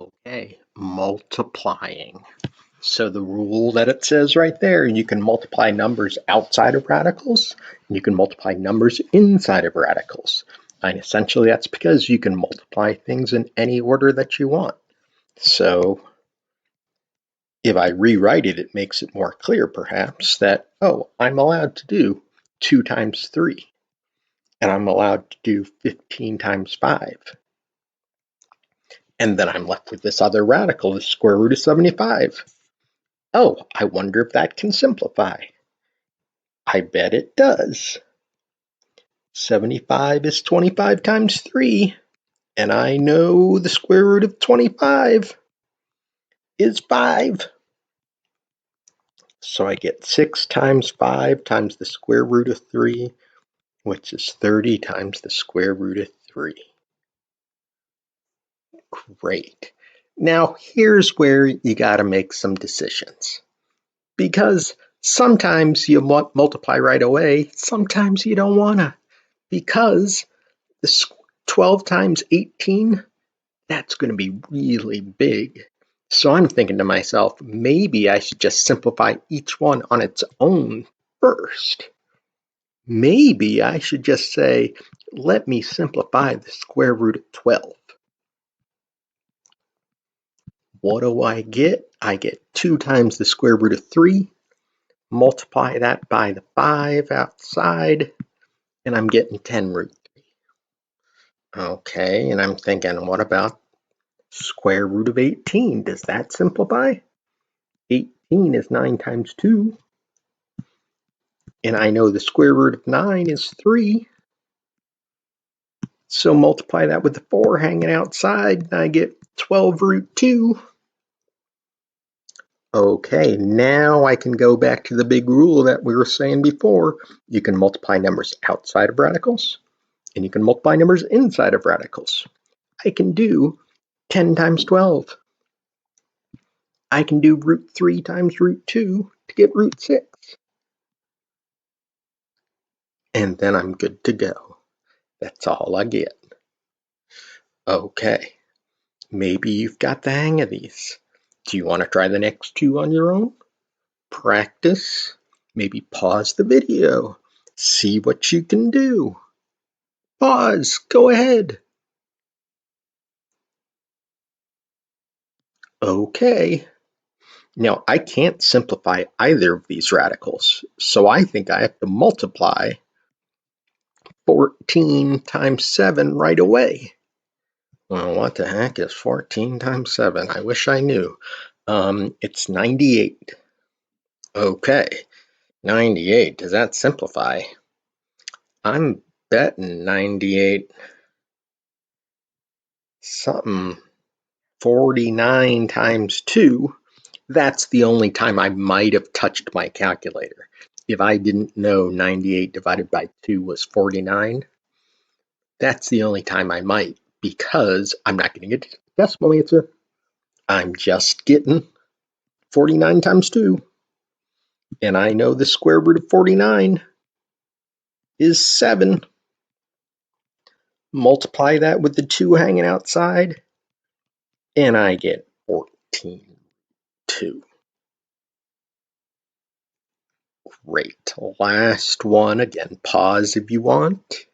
Okay, multiplying. So the rule that it says right there, you can multiply numbers outside of radicals, and you can multiply numbers inside of radicals. And essentially that's because you can multiply things in any order that you want. So if I rewrite it, it makes it more clear perhaps that, oh, I'm allowed to do 2 times 3, and I'm allowed to do 15 times 5. And then I'm left with this other radical, the square root of 75. Oh, I wonder if that can simplify. I bet it does. 75 is 25 times 3, and I know the square root of 25 is 5. So I get 6 times 5 times the square root of 3, which is 30 times the square root of 3. Great. Now here's where you got to make some decisions. Because sometimes you multiply right away, sometimes you don't want to. Because the 12 times 18, that's going to be really big. So I'm thinking to myself, maybe I should just simplify each one on its own first. Maybe I should just say, let me simplify the square root of 12. What do I get? I get 2 times the square root of 3. Multiply that by the 5 outside, and I'm getting 10 root 3. Okay, and I'm thinking, what about square root of 18? Does that simplify? 18 is 9 times 2. And I know the square root of 9 is 3. So multiply that with the 4 hanging outside, and I get 12 root 2. Okay, now I can go back to the big rule that we were saying before. You can multiply numbers outside of radicals, and you can multiply numbers inside of radicals. I can do 10 times 12. I can do root 3 times root 2 to get root 6. And then I'm good to go. That's all I get. Okay, maybe you've got the hang of these. Do you want to try the next two on your own? Practice. Maybe pause the video. See what you can do. Pause. Go ahead. Okay. Now, I can't simplify either of these radicals, so I think I have to multiply 14 times 7 right away. Well, what the heck is 14 times 7? I wish I knew. It's 98. Okay, 98. Does that simplify? I'm betting 98 something 49 times 2. That's the only time I might have touched my calculator. If I didn't know 98 divided by 2 was 49, that's the only time I might, because I'm not getting a decimal answer. I'm just getting 49 times 2. And I know the square root of 49 is 7. Multiply that with the 2 hanging outside, and I get 14, 2. Great. Last one. Again, pause if you want.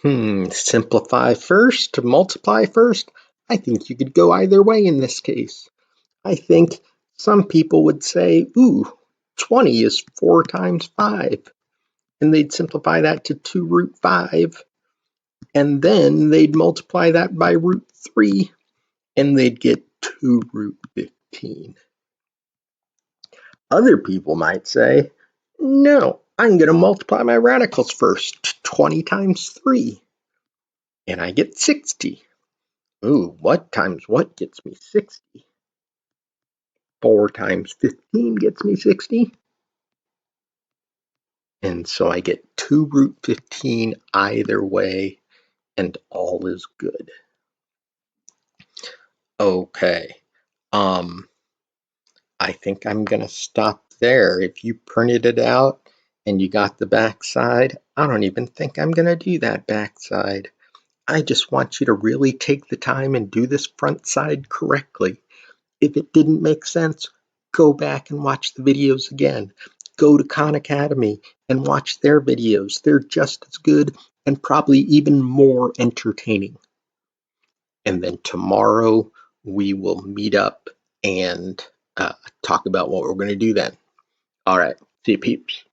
Simplify first, multiply first. I think you could go either way in this case. I think some people would say, ooh, 20 is 4 times 5. And they'd simplify that to 2 root 5. And then they'd multiply that by root 3. And they'd get 2 root 15. Other people might say, no, I'm going to multiply my radicals first. 20 times 3. And I get 60. Ooh, what times what gets me 60? 4 times 15 gets me 60. And so I get 2 root 15 either way, and all is good. Okay. I think I'm going to stop there. If you printed it out and you got the backside, I don't even think I'm going to do that backside. I just want you to really take the time and do this front side correctly. If it didn't make sense, go back and watch the videos again. Go to Khan Academy and watch their videos. They're just as good and probably even more entertaining. And then tomorrow we will meet up and talk about what we're going to do then. All right. See you, peeps.